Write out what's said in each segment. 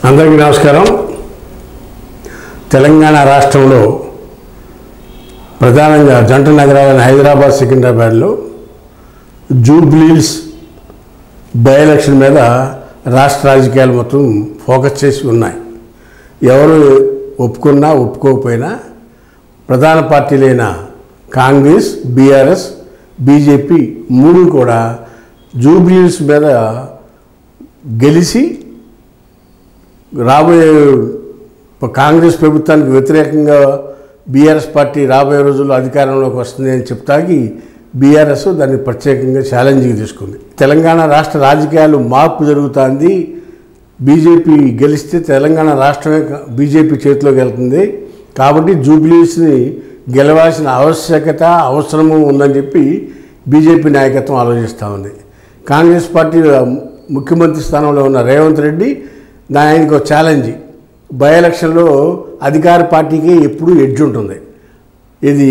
అందరికీ నమస్కారం. తెలంగాణ రాష్ట్రంలో ప్రధానంగా జంట నగరాలైన హైదరాబాద్, సికింద్రాబాద్లో జూబ్లీహిల్స్ బై ఎలక్షన్ మీద రాష్ట్ర రాజకీయాలు మొత్తం ఫోకస్ చేసి ఉన్నాయి. ఎవరు ఒప్పుకున్నా ఒప్పుకోకపోయినా ప్రధాన పార్టీలైన కాంగ్రెస్, బీఆర్ఎస్, బీజేపీ మూడు కూడా జూబ్లీహిల్స్ మీద గెలిచి రాబోయే కాంగ్రెస్ ప్రభుత్వానికి వ్యతిరేకంగా బీఆర్ఎస్ పార్టీ రాబోయే రోజుల్లో అధికారంలోకి వస్తుంది అని చెప్తాకి బీఆర్ఎస్ దాన్ని ప్రత్యేకంగా ఛాలెంజ్గా తీసుకుంది. తెలంగాణ రాష్ట్ర రాజకీయాలు మార్పు జరుగుతుంది. బీజేపీ గెలిస్తే తెలంగాణ రాష్ట్రమే బీజేపీ చేతిలోకి వెళ్తుంది. కాబట్టి జూబ్లీహిల్స్ని గెలవాల్సిన ఆవశ్యకత, అవసరము ఉందని చెప్పి బీజేపీ నాయకత్వం ఆలోచిస్తూ ఉంది. కాంగ్రెస్ పార్టీ ముఖ్యమంత్రి స్థానంలో ఉన్న రేవంత్ రెడ్డి ఆయనకు ఛాలెంజ్, బై ఎలక్షన్లో అధికార పార్టీకి ఎప్పుడు ఎడ్జ్ ఉంటుంది. ఇది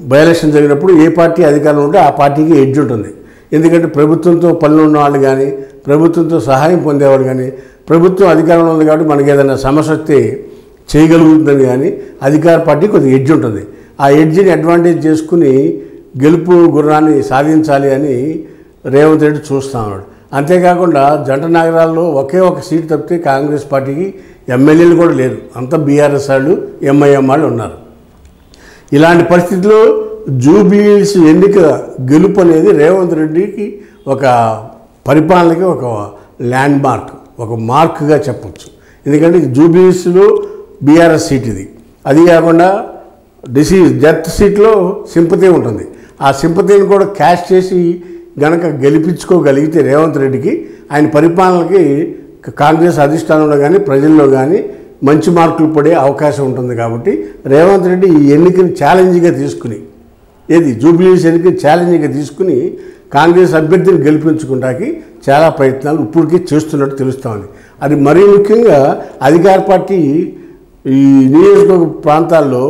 బై ఎలక్షన్ జరిగినప్పుడు ఏ పార్టీ అధికారంలో ఉంటే ఆ పార్టీకి ఎడ్జ్ ఉంటుంది. ఎందుకంటే ప్రభుత్వంతో పనులు ఉన్న వాళ్ళు కానీ, ప్రభుత్వంతో సహాయం పొందేవాళ్ళు కానీ, ప్రభుత్వం అధికారంలో ఉంది కాబట్టి మనకి ఏదైనా సమస్య వస్తే చేయగలుగుతుందని కానీ అధికార పార్టీ కొద్దిగా ఎడ్జ్ ఉంటుంది. ఆ ఎడ్జ్ని అడ్వాంటేజ్ చేసుకుని గెలుపు గుర్రాన్ని సాధించాలి అని రేవంత్ రెడ్డి చూస్తూ ఉన్నాడు. అంతేకాకుండా జంట నగరాల్లో ఒకే ఒక సీటు తప్పితే కాంగ్రెస్ పార్టీకి ఎమ్మెల్యేలు కూడా లేదు. అంతా బీఆర్ఎస్ వాళ్ళు, ఎంఐఎం వాళ్ళు ఉన్నారు. ఇలాంటి పరిస్థితుల్లో జూబ్లీహిల్స్ ఎన్నిక గెలుపు అనేది రేవంత్ రెడ్డికి ఒక పరిపాలనకి ఒక ల్యాండ్ మార్క్, ఒక మార్క్గా చెప్పచ్చు. ఎందుకంటే జూబ్లీహిల్స్లో బీఆర్ఎస్ సీట్ ఇది. అది కాకుండా డెత్ సీట్లో సింపతి ఉంటుంది. ఆ సింపతిని కూడా క్యాష్ చేసి గనక గెలిపించుకోగలిగితే రేవంత్ రెడ్డికి ఆయన పరిపాలనకి కాంగ్రెస్ అధిష్టానంలో కానీ ప్రజల్లో కానీ మంచి మార్కులు పడే అవకాశం ఉంటుంది. కాబట్టి రేవంత్ రెడ్డి ఈ ఎన్నికని ఛాలెంజ్గా తీసుకుని, జూబ్లీహిల్స్ ఎన్నికని ఛాలెంజ్గా తీసుకుని కాంగ్రెస్ అభ్యర్థిని గెలిపించుకోవడానికి చాలా ప్రయత్నాలు ఇప్పటికీ చేస్తున్నట్టు తెలుస్తోంది. అది మరీ ముఖ్యంగా అధికార పార్టీ ఈ నియోజకవర్గ ప్రాంతాల్లో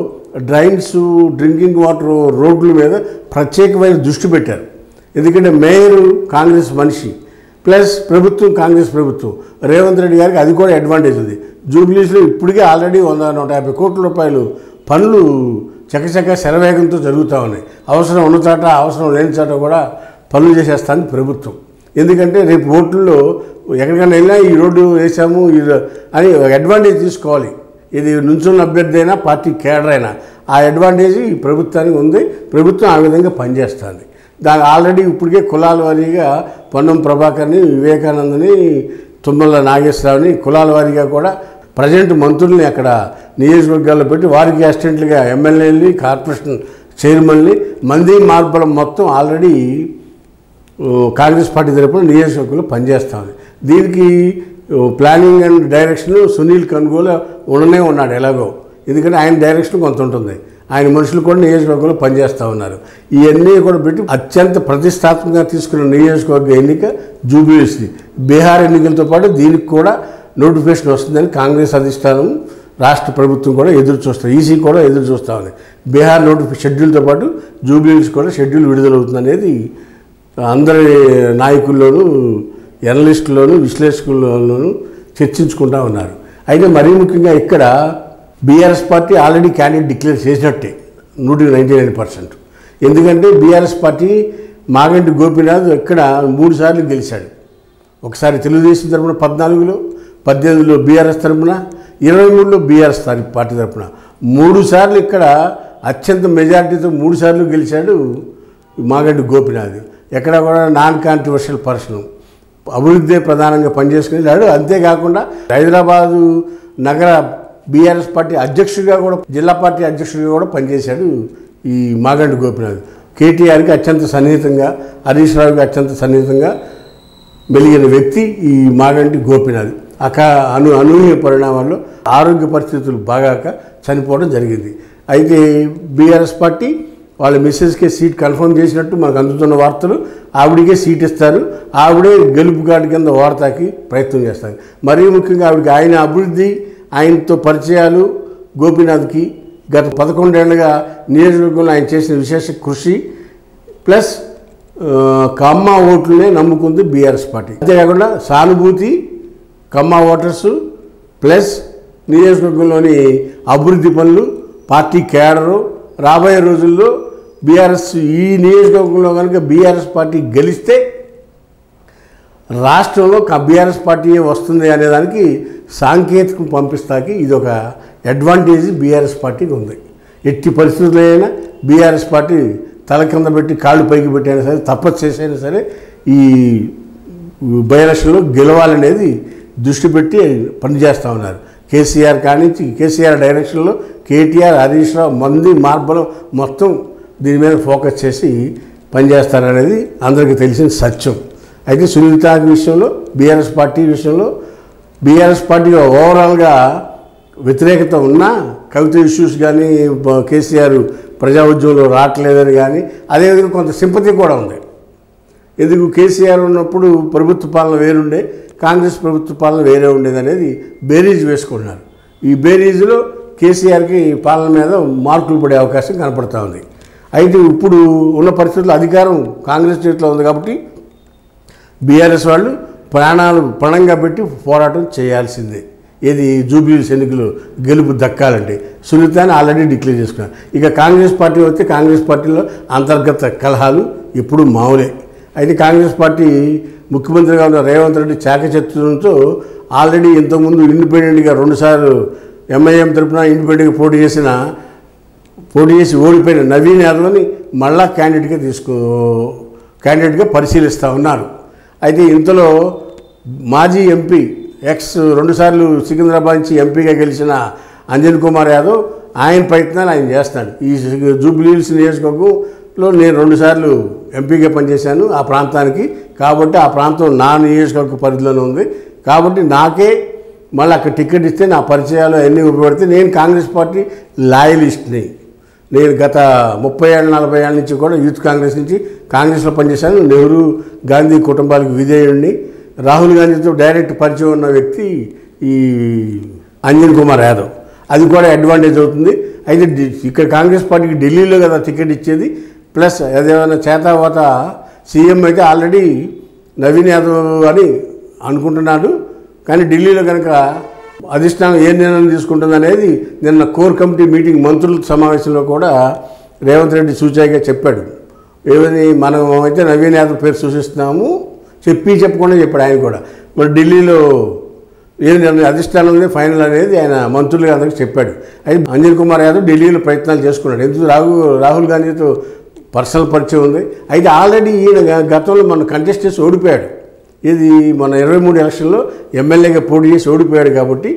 డ్రైన్స్, డ్రింకింగ్ వాటర్, రోడ్ల మీద ప్రత్యేకమైన దృష్టి పెట్టారు. ఎందుకంటే మేయరు కాంగ్రెస్ మనిషి ప్లస్ ప్రభుత్వం కాంగ్రెస్ ప్రభుత్వం, రేవంత్ రెడ్డి గారికి అది కూడా అడ్వాంటేజ్ ఉంది. జూబ్లీహిల్స్లో ఇప్పటికే ఆల్రెడీ 100-150 కోట్ల రూపాయలు పనులు చకచక శరవేగంతో జరుగుతూ ఉన్నాయి. అవసరం ఉన్న చాట, అవసరం లేని చాట కూడా పనులు చేసేస్తాను ప్రభుత్వం. ఎందుకంటే రేపు ఓట్లలో ఎక్కడికైనా వెళ్ళినా ఈ రోడ్డు వేసాము అని అడ్వాంటేజ్ తీసుకోవాలి. ఇది నుంచున్న అభ్యర్థి అయినా, పార్టీ కేడర్ అయినా ఆ అడ్వాంటేజ్ ఈ ప్రభుత్వానికి ఉంది. ప్రభుత్వం ఆ విధంగా పనిచేస్తుంది. దాని ఆల్రెడీ ఇప్పటికే కులాల వారీగా పొన్నం ప్రభాకర్ని, వివేకానందని, తుమ్మల నాగేశ్వరరావుని కులాల వారీగా కూడా ప్రజెంట్ మంత్రుల్ని అక్కడ నియోజకవర్గాల్లో పెట్టి వారికి అసిస్టెంట్లుగా ఎమ్మెల్యేలని, కార్పొరేషన్ చైర్మన్ని, మంది మార్పుల మొత్తం ఆల్రెడీ కాంగ్రెస్ పార్టీ తరపున నియోజకవర్గంలో పనిచేస్తామని. దీనికి ప్లానింగ్ అండ్ డైరెక్షన్ సునీల్ కన్గోలు ఉండనే ఉన్నాడు ఎలాగో. ఎందుకంటే ఆయన డైరెక్షన్ కొంత ఉంటుంది. ఆయన మనుషులు కూడా నియోజకవర్గంలో పనిచేస్తూ ఉన్నారు. ఇవన్నీ కూడా పెట్టి అత్యంత ప్రతిష్టాత్మకంగా తీసుకున్న నియోజకవర్గ ఎన్నిక జూబ్లీహిల్స్ది. బీహార్ ఎన్నికలతో పాటు దీనికి కూడా నోటిఫికేషన్ వస్తుందని కాంగ్రెస్ అధిష్టానం, రాష్ట్ర ప్రభుత్వం కూడా ఎదురు చూస్తారు. ఈసీ కూడా ఎదురు చూస్తూ ఉంది. బీహార్ షెడ్యూల్తో పాటు జూబ్లీహిల్స్ కూడా షెడ్యూల్ విడుదలవుతుంది అనేది అందరి నాయకుల్లోనూ, ఎనలిస్టుల్లోనూ, విశ్లేషకుల్లోనూ చర్చించుకుంటూ ఉన్నారు. అయితే మరీ ముఖ్యంగా ఇక్కడ BRS party already candidate declare చేసినట్టే 99%. ఎందుకంటే బీఆర్ఎస్ పార్టీ మాగంటి గోపీనాథ్ ఇక్కడ 3 సార్లు గెలిచాడు. ఒకసారి తెలుగుదేశం తరఫున 14లో, 18లో బీఆర్ఎస్ తరఫున, 23లో బీఆర్ఎస్ పార్టీ తరఫున 3 సార్లు ఇక్కడ అత్యంత మెజారిటీతో 3 సార్లు గెలిచాడు మాగంటి గోపీనాథ్. ఎక్కడ కూడా నాన్ కాంట్రవర్షియల్ పర్సన్, అభివృద్ధి ప్రధానంగా పనిచేసుకునేలాడు. అంతేకాకుండా హైదరాబాదు నగర బీఆర్ఎస్ పార్టీ అధ్యక్షుడిగా కూడా, జిల్లా పార్టీ అధ్యక్షుడిగా కూడా పనిచేశాడు ఈ మాగంటి గోపీనాథ్. కేటీఆర్కి అత్యంత సన్నిహితంగా, హరీష్ రావుకి అత్యంత సన్నిహితంగా మెలిగిన వ్యక్తి ఈ మాగంటి గోపీనాథ్. అనూహ్య పరిణామాల్లో ఆరోగ్య పరిస్థితులు బాగాక చనిపోవడం జరిగింది. అయితే బీఆర్ఎస్ పార్టీ వాళ్ళ మిస్సెస్కే సీట్ కన్ఫర్మ్ చేసినట్టు మనకు అందుతున్న వార్తలు. ఆవిడికే సీట్ ఇస్తారు. ఆవిడే గెలుపు గాడి కింద వాడతాకి ప్రయత్నం చేస్తారు. మరీ ముఖ్యంగా ఆవిడకి ఆయన అభివృద్ధి, ఆయనతో పరిచయాలు, గోపీనాథ్కి గత 11 ఏళ్లుగా నియోజకవర్గంలో ఆయన చేసిన విశేష కృషి ప్లస్ కమ్మ ఓట్లనే నమ్ముకుంది బీఆర్ఎస్ పార్టీ. అంతేకాకుండా సానుభూతి, కమ్మ ఓటర్సు ప్లస్ నియోజకవర్గంలోని అభివృద్ధి పనులు, పార్టీ కేడరు, రాబోయే రోజుల్లో బీఆర్ఎస్ ఈ నియోజకవర్గంలో కనుక బీఆర్ఎస్ పార్టీ గెలిస్తే రాష్ట్రంలో బీఆర్ఎస్ పార్టీ వస్తుంది అనేదానికి సాంకేతికం పంపిస్తాకి ఇది ఒక అడ్వాంటేజ్ బీఆర్ఎస్ పార్టీకి ఉంది. ఎట్టి పరిస్థితులైనా బీఆర్ఎస్ పార్టీ తల కింద పెట్టి కాళ్ళు పైకి పెట్టైనా సరే, తపస్సు చేసైనా సరే ఈ బై ఎలక్షన్లో గెలవాలనేది దృష్టి పెట్టి పనిచేస్తూ ఉన్నారు. కేసీఆర్ కానించి కేసీఆర్ డైరెక్షన్లో కేటీఆర్, హరీష్ రావు, మార్బలం మొత్తం దీని మీద ఫోకస్ చేసి పనిచేస్తారనేది అందరికీ తెలిసిన సత్యం. అయితే సునీత విషయంలో బీఆర్ఎస్ పార్టీగా ఓవరాల్గా వ్యతిరేకత ఉన్నా కవిత ఇష్యూస్ కానీ కేసీఆర్ ప్రజా ఉద్యమంలో రావట్లేదని కానీ అదేవిధంగా కొంత సింపతి కూడా ఉంది. ఎందుకు కేసీఆర్ ఉన్నప్పుడు ప్రభుత్వ పాలన వేరుండే, కాంగ్రెస్ ప్రభుత్వ పాలన వేరే ఉండేది అనేది బేరీజ్ వేసుకుంటున్నారు. ఈ బేరీజ్లో కేసీఆర్కి పాలన మీద మార్కులు పడే అవకాశం కనపడుతూ ఉంది. అయితే ఇప్పుడు ఉన్న పరిస్థితుల్లో అధికారం కాంగ్రెస్ చేతిలో ఉంది కాబట్టి బీఆర్ఎస్ వాళ్ళు పణంగా పెట్టి పోరాటం చేయాల్సిందే. ఏది జూబ్లీహిల్స్ ఎన్నికలు గెలుపు దక్కాలంటే సునీతని ఆల్రెడీ డిక్లేర్ చేసుకున్నారు. ఇక కాంగ్రెస్ పార్టీ వస్తే కాంగ్రెస్ పార్టీలో అంతర్గత కలహాలు ఎప్పుడు మామూలే. అయితే కాంగ్రెస్ పార్టీ ముఖ్యమంత్రిగా ఉన్న రేవంత్ రెడ్డి చాకచత్యంతో ఆల్రెడీ ఇంతకుముందు ఇండిపెండెంట్గా 2 సార్లు ఎంఐఎం తరఫున ఇండిపెండెంట్గా పోటీ చేసి ఓడిపోయిన నవీన్ యాదవ్ని మళ్ళా క్యాండిడేట్గా పరిశీలిస్తూ ఉన్నారు. అయితే ఇంతలో మాజీ ఎంపీ 2 సార్లు సికింద్రాబాద్ నుంచి ఎంపీగా గెలిచిన అంజన్ కుమార్ యాదవ్ ఆయన ప్రయత్నాలు ఆయన చేస్తాడు. ఈ జూబ్లీహిల్స్ నియోజకవర్గంలో నేను 2 సార్లు ఎంపీగా పనిచేశాను ఆ ప్రాంతానికి, కాబట్టి ఆ ప్రాంతం నా నియోజకవర్గ పరిధిలోనే ఉంది. కాబట్టి నాకే మళ్ళీ అక్కడ టికెట్ ఇస్తే నా పరిచయాలు అన్నీ ఉపయోగపడితే నేను కాంగ్రెస్ పార్టీ లాయలిస్ట్ని. నేను గత 30-40 ఏళ్ళ నుంచి కూడా యూత్ కాంగ్రెస్ నుంచి కాంగ్రెస్లో పనిచేశాను. నెహ్రూ గాంధీ కుటుంబాలకు విధేయుడిని. రాహుల్ గాంధీతో డైరెక్ట్ పరిచయం ఉన్న వ్యక్తి ఈ అంజన్ కుమార్ యాదవ్. అది కూడా అడ్వాంటేజ్ అవుతుంది. అయితే ఇక్కడ కాంగ్రెస్ పార్టీకి ఢిల్లీలో కదా టికెట్ ఇచ్చేది, ప్లస్ అదేమైనా చేతావాత సీఎం అయితే ఆల్రెడీ నవీన్ యాదవ్ అని అనుకుంటున్నాడు. కానీ ఢిల్లీలో కనుక అధిష్టానం ఏ నిర్ణయం తీసుకుంటుంది అనేది నిన్న కోర్ కమిటీ మీటింగ్ మంత్రుల సమావేశంలో కూడా రేవంత్ రెడ్డి సూచాయిగా చెప్పాడు. ఏమని, మనం అయితే నవీన్ యాదవ్ పేరు సూచిస్తున్నాము చెప్పకుండా చెప్పాడు ఆయన కూడా. మరి ఢిల్లీలో ఏ నిర్ణయం అధిష్టానంలో ఫైనల్ అనేది ఆయన మంత్రులుగా అందరికీ చెప్పాడు. అయితే అంజన్ కుమార్ యాదవ్ ఢిల్లీలో ప్రయత్నాలు చేసుకున్నాడు. ఎందుకు రాహుల్ గాంధీతో పర్సనల్ పరిచయం ఉంది. అయితే ఆల్రెడీ ఈయన గతంలో మన కంటెస్ట్ చేసి ఓడిపోయాడు. ఇది మన 23 ఎలక్షన్లో ఎమ్మెల్యేగా పోటీ చేసి ఓడిపోయాడు. కాబట్టి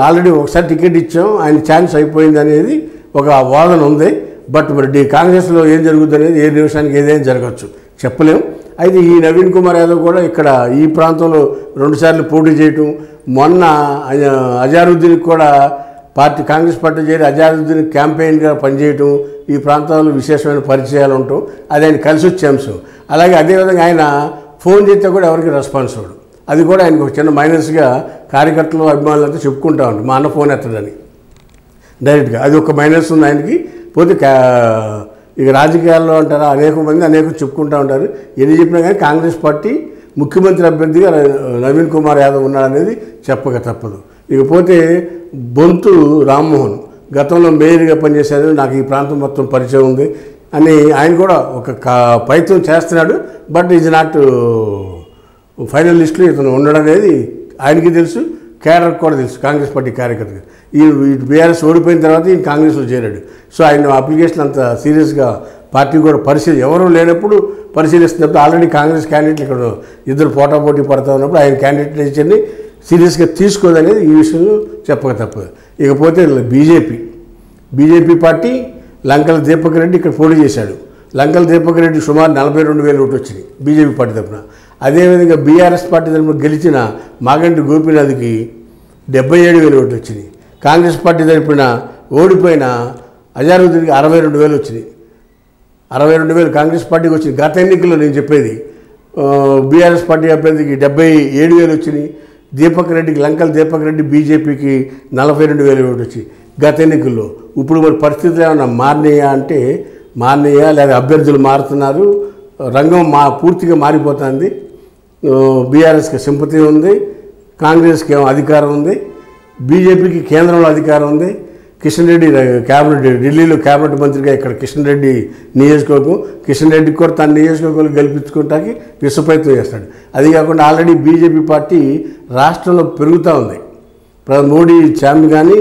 ఆల్రెడీ ఒకసారి టికెట్ ఇచ్చాం, ఆయన ఛాన్స్ అయిపోయింది అనేది ఒక వాదన ఉంది. బట్ మరి కాంగ్రెస్లో ఏం జరుగుతుంది అనేది ఏ నిమిషానికి ఏదైనా జరగచ్చు చెప్పలేం. అయితే ఈ నవీన్ కుమార్ యాదవ్ కూడా ఇక్కడ ఈ ప్రాంతంలో 2 సార్లు పోటీ చేయటం, మొన్న అజారుద్దీన్కి కూడా కాంగ్రెస్ పార్టీ చేరి అజారుద్దీన్ క్యాంపెయిన్గా పనిచేయటం, ఈ ప్రాంతాల్లో విశేషమైన పరిచయాలు ఉండటం అది ఆయన కలిసి వచ్చే అంశం. అలాగే అదేవిధంగా ఆయన ఫోన్ చేస్తే కూడా ఎవరికి రెస్పాన్స్ అవ్వడు. అది కూడా ఆయనకు ఒక చిన్న మైనస్గా కార్యకర్తలు అభిమానులంతా చెప్పుకుంటా ఉంటారు, మా అన్న ఫోన్ ఎత్తదని డైరెక్ట్గా. అది ఒక మైనస్ ఉంది ఆయనకి. పోతే ఇక రాజకీయాల్లో అంటారా అనేక చెప్పుకుంటూ ఉంటారు. ఎన్ని చెప్పినా కానీ కాంగ్రెస్ పార్టీ ముఖ్యమంత్రి అభ్యర్థిగా నవీన్ కుమార్ యాదవ్ ఉన్నాడనేది చెప్పక తప్పదు. ఇకపోతే బొంతు రామ్మోహన్ గతంలో మేయర్గా పనిచేశారు, నాకు ఈ ప్రాంతం మొత్తం పరిచయం ఉంది అని ఆయన కూడా ఒక ప్రయత్నం చేస్తున్నాడు. బట్ ఈజ్ నాట్ ఫైనల్ లిస్టులో ఇతను ఉండడం అనేది ఆయనకి తెలుసు, కేడర్కి కూడా తెలుసు, కాంగ్రెస్ పార్టీ కార్యకర్తగా. ఈ బీఆర్ఎస్ ఓడిపోయిన తర్వాత ఈయన కాంగ్రెస్లో చేరాడు. సో ఆయన అప్లికేషన్ అంత సీరియస్గా పార్టీ కూడా ఎవరు లేనప్పుడు పరిశీలిస్తున్నప్పుడు ఆల్రెడీ కాంగ్రెస్ క్యాండిడేట్లు ఇక్కడ ఇద్దరు పోటాపోటీ పడతా ఉన్నప్పుడు ఆయన క్యాండిడేట్ని సీరియస్గా తీసుకోదనేది ఈ విషయంలో చెప్పక తప్పదు. ఇకపోతే బీజేపీ పార్టీ లంకల దీపక్ రెడ్డి ఇక్కడ పోటీ చేశాడు. లంకల దీపక్ రెడ్డి సుమారు 42,000 ఓట్లు వచ్చినాయి బీజేపీ పార్టీ తరఫున. అదేవిధంగా బీఆర్ఎస్ పార్టీ తరఫున గెలిచిన మాగంటి గోపీనాథ్కి 77,000 ఓట్లు వచ్చినాయి. కాంగ్రెస్ పార్టీ తరఫున ఓడిపోయిన అజారుద్దీన్కి 62,000 వచ్చినాయి. 62,000 కాంగ్రెస్ పార్టీకి వచ్చింది. గత ఎన్నికల్లో నేను చెప్పేది బీఆర్ఎస్ పార్టీ అభ్యర్థికి 77,000 వచ్చినాయి. లంకల దీపక్ రెడ్డి బీజేపీకి 42,000 ఓట్లు వచ్చాయి గత ఎన్నికల్లో. ఇప్పుడు మరి పరిస్థితులు ఏమన్నా మారినాయా లేదా అభ్యర్థులు మారుతున్నారు, రంగం పూర్తిగా మారిపోతుంది. బీఆర్ఎస్కి సింపతి ఉంది, కాంగ్రెస్కి ఏమో అధికారం ఉంది. బీజేపీకి కేంద్రంలో అధికారం ఉంది. కిషన్ రెడ్డి ఢిల్లీలో క్యాబినెట్ మంత్రిగా ఇక్కడ కిషన్ రెడ్డి నియోజకవర్గం, కిషన్ రెడ్డికి కూడా తన నియోజకవర్గాలు గెలిపించుకోవటానికి విశ్వప్రయత్నం చేస్తాడు. అది కాకుండా ఆల్రెడీ బీజేపీ పార్టీ రాష్ట్రంలో పెరుగుతూ ఉంది. మోడీ చామి కానీ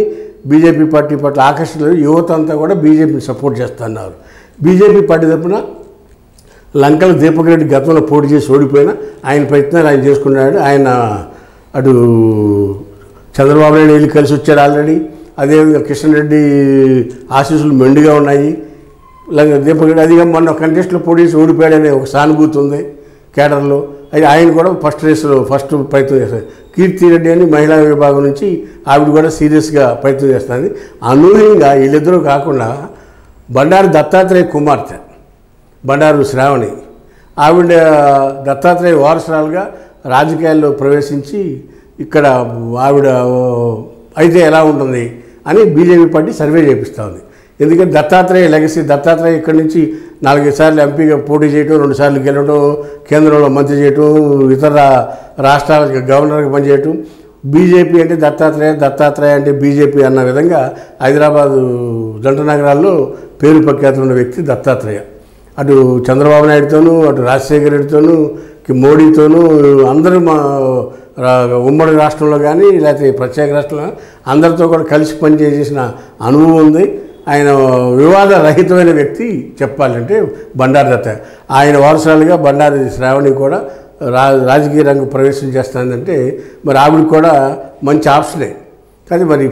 బీజేపీ పార్టీ పట్ల ఆకర్షణ యువత అంతా కూడా బీజేపీని సపోర్ట్ చేస్తున్నారు. బీజేపీ పార్టీ తరఫున లంకల దీపక్ రెడ్డి గతంలో పోటీ చేసి ఓడిపోయినా ఆయన ప్రయత్నాలు ఆయన చేసుకున్నాడు. ఆయన అటు చంద్రబాబు నాయుడు వెళ్ళి కలిసి వచ్చాడు ఆల్రెడీ. అదేవిధంగా కిషన్ రెడ్డి ఆశీస్సులు మెండుగా ఉన్నాయి. దీపక్ రెడ్డి అదిగా మొన్న కంటెస్ట్లో పోటీ చేసి ఓడిపోయాడనే ఒక సానుభూతి ఉంది కేడర్లో. అది ఆయన కూడా ఫస్ట్ రేసులో ఫస్ట్ ప్రయత్నం చేస్తారు. కీర్తి రెడ్డి అని మహిళా విభాగం నుంచి ఆవిడ కూడా సీరియస్గా ప్రయత్నం చేస్తుంది. అనూహ్యంగా వీళ్ళిద్దరూ కాకుండా బండారు దత్తాత్రేయ కుమార్తె బండారు శ్రావణి, ఆవిడ దత్తాత్రేయ వారసురాలుగా రాజకీయాల్లో ప్రవేశించి ఇక్కడ ఆవిడ అయితే ఎలా ఉంటుంది అని బీజేపీ పార్టీ సర్వే చేపిస్తూ ఉంది. ఎందుకంటే దత్తాత్రేయ లెగసీ, దత్తాత్రేయ ఇక్కడి నుంచి 4 సార్లు ఎంపీగా పోటీ చేయటం, 2 సార్లు గెలవడం, కేంద్రంలో మంత్రి చేయటం, ఇతర రాష్ట్రాలకు గవర్నర్గా పనిచేయటం. బీజేపీ అంటే దత్తాత్రేయ అంటే బీజేపీ అన్న విధంగా హైదరాబాదు జంట నగరాల్లో పేరు ప్రఖ్యాతులు ఉన్న వ్యక్తి దత్తాత్రేయ. అటు చంద్రబాబు నాయుడుతోనూ, అటు రాజశేఖర రెడ్డితోనూ, మోడీతోనూ అందరూ ఉమ్మడి రాష్ట్రంలో కానీ లేకపోతే ప్రత్యేక రాష్ట్రంలో అందరితో కూడా కలిసి పనిచేసిన అనుభవం ఉంది. ఆయన వివాద రహితమైన వ్యక్తి చెప్పాలంటే బండారు దత్తాత్రేయ. ఆయన వారసురాలుగా బండారు శ్రావణి కూడా రాజకీయ రంగం ప్రవేశం చేస్తుందంటే మరి ఆవిడకి కూడా మంచి ఆప్షనే. కానీ మరి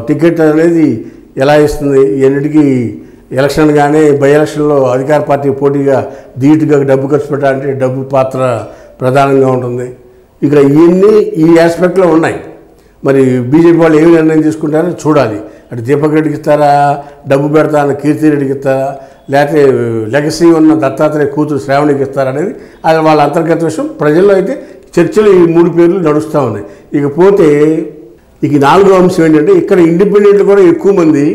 టికెట్ అనేది ఎలా ఇస్తుంది? ఎన్నిటికీ ఎలక్షన్ కానీ బై ఎలక్షన్లో అధికార పార్టీ పోటీగా ధీటుగా డబ్బు ఖర్చు పెట్టాలంటే డబ్బు పాత్ర ప్రధానంగా ఉంటుంది. ఇక్కడ ఇవన్నీ ఈ ఆస్పెక్ట్లో ఉన్నాయి. మరి బీజేపీ వాళ్ళు ఏమి నిర్ణయం తీసుకుంటారో చూడాలి. అటు దీపక్ రెడ్డికి ఇస్తారా, డబ్బు పెడతా అన్న కీర్తి రెడ్డికి ఇస్తారా, లేకపోతే లెగసీ ఉన్న దత్తాత్రేయ కూతురు శ్రావణికి ఇస్తారా అనేది అది వాళ్ళ అంతర్గత విషయం. ప్రజల్లో అయితే చర్చలు ఈ 3 పేర్లు నడుస్తూ ఉన్నాయి. ఇకపోతే ఇక 4వ అంశం ఏంటంటే ఇక్కడ ఇండిపెండెంట్లు కూడా ఎక్కువ మంది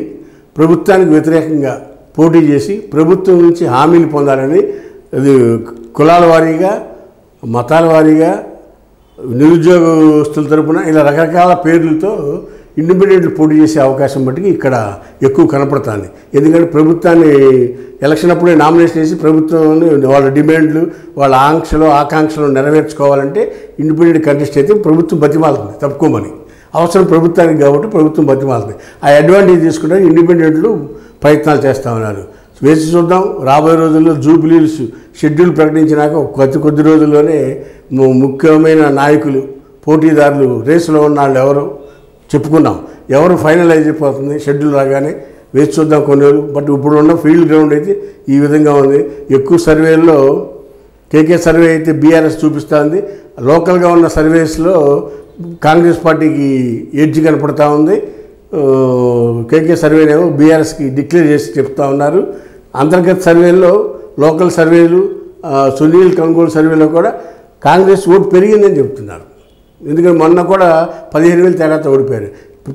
ప్రభుత్వానికి వ్యతిరేకంగా పోటీ చేసి ప్రభుత్వం నుంచి హామీలు పొందాలని, అది కులాల వారీగా, మతాల వారీగా, నిరుద్యోగస్తుల తరపున ఇలా రకరకాల పేర్లతో ఇండిపెండెంట్లు పోటీ చేసే అవకాశం బట్టి ఇక్కడ ఎక్కువ కనపడుతుంది. ఎందుకంటే ప్రభుత్వాన్ని ఎలక్షన్ అప్పుడే నామినేషన్ చేసి ప్రభుత్వాన్ని వాళ్ళ డిమాండ్లు, వాళ్ళ ఆకాంక్షలు నెరవేర్చుకోవాలంటే ఇండిపెండెంట్ కంటెస్ట్ అయితే ప్రభుత్వం బతిమాలుతుంది తప్పుకోమని. అవసరం ప్రభుత్వానికి కాబట్టి ప్రభుత్వం బతిమాలుతుంది. ఆ అడ్వాంటేజ్ తీసుకుంటే ఇండిపెండెంట్లు ప్రయత్నాలు చేస్తూ ఉన్నారు. వేసి చూద్దాం. రాబోయే రోజుల్లో జూబ్లీస్ షెడ్యూల్ ప్రకటించినాక కొద్ది రోజుల్లోనే ముఖ్యమైన నాయకులు, పోటీదారులు, రేసులో ఉన్న వాళ్ళు ఎవరు చెప్పుకున్నాం, ఎవరు ఫైనలైజ్ అయిపోతుంది షెడ్యూల్ రాగానే. వేసి చూద్దాం కొన్ని రోజులు. బట్ ఇప్పుడు ఉన్న ఫీల్డ్ గ్రౌండ్ అయితే ఈ విధంగా ఉంది. ఎక్కువ సర్వేల్లో కేకే సర్వే అయితే బీఆర్ఎస్ చూపిస్తూ, లోకల్గా ఉన్న సర్వేస్లో కాంగ్రెస్ పార్టీకి ఎడ్జ్ కనపడతా ఉంది. కేకే సర్వేనేమో బీఆర్ఎస్కి డిక్లేర్ చేసి చెప్తా ఉన్నారు. అంతర్గత సర్వేల్లో, లోకల్ సర్వేలు, సునీల్ కంగోల్ సర్వేలో కూడా కాంగ్రెస్ ఓటు పెరిగిందని చెప్తున్నారు. ఎందుకంటే మొన్న కూడా 15,000 తేడాతో ఓడిపోయారు.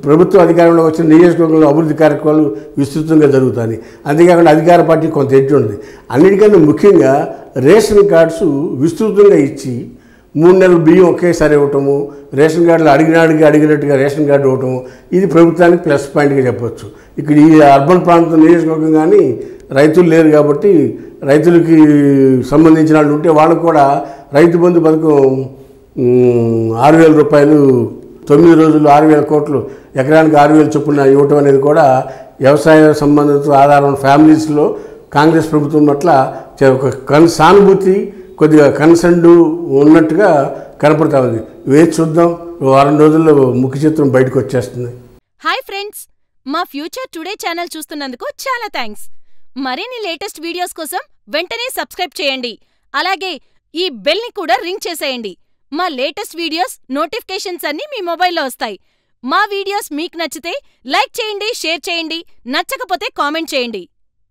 ప్రభుత్వం అధికారంలో వచ్చిన నియోజకవర్గంలో అభివృద్ధి కార్యక్రమాలు విస్తృతంగా జరుగుతాయి. అంతేకాకుండా అధికార పార్టీ కొంత ఎడ్జ్ ఉంది. అన్నిటికన్నా ముఖ్యంగా రేషన్ కార్డ్స్ విస్తృతంగా ఇచ్చి 3 నెలల బియ్యం ఒకేసారి ఇవ్వటము, రేషన్ కార్డులు అడిగినట్టుగా రేషన్ కార్డు ఇవ్వటము, ఇది ప్రభుత్వానికి ప్లస్ పాయింట్గా చెప్పవచ్చు. ఇక్కడ ఈ అర్బన్ ప్రాంతం నియోజకవర్గం కానీ రైతులు లేరు కాబట్టి రైతులకి సంబంధించిన వాళ్ళు ఉంటే వాళ్ళకు కూడా రైతు బంధు పథకం 6,000 రూపాయలు 9 రోజులు 6,000 కోట్లు, ఎకరానికి 6,000 చొప్పున ఇవ్వటం అనేది కూడా వ్యవసాయ సంబంధిత ఆధారం ఫ్యామిలీస్లో కాంగ్రెస్ ప్రభుత్వం పట్ల ఒక సానుభూతి, కొద్దిగా కన్సర్న్ ఉన్నట్టుగా కనపడతా ఉంది. వేచి చూద్దాం. వారం రోజుల్లో ముఖ్య చిత్రం బయటకు వచ్చేస్తుంది. హాయ్ ఫ్రెండ్స్, మా ఫ్యూచర్ టుడే ఛానల్ చూస్తున్నందుకు చాలా థ్యాంక్స్. మరిన్ని లేటెస్ట్ వీడియోస్ కోసం వెంటనే సబ్స్క్రైబ్ చేయండి. అలాగే ఈ బెల్ ని కూడా రింగ్ చేసేయండి. మా లేటెస్ట్ వీడియోస్ నోటిఫికేషన్స్ అన్నీ మీ మొబైల్లో వస్తాయి. మా వీడియోస్ మీకు నచ్చితే లైక్ చేయండి, షేర్ చేయండి, నచ్చకపోతే కామెంట్ చేయండి.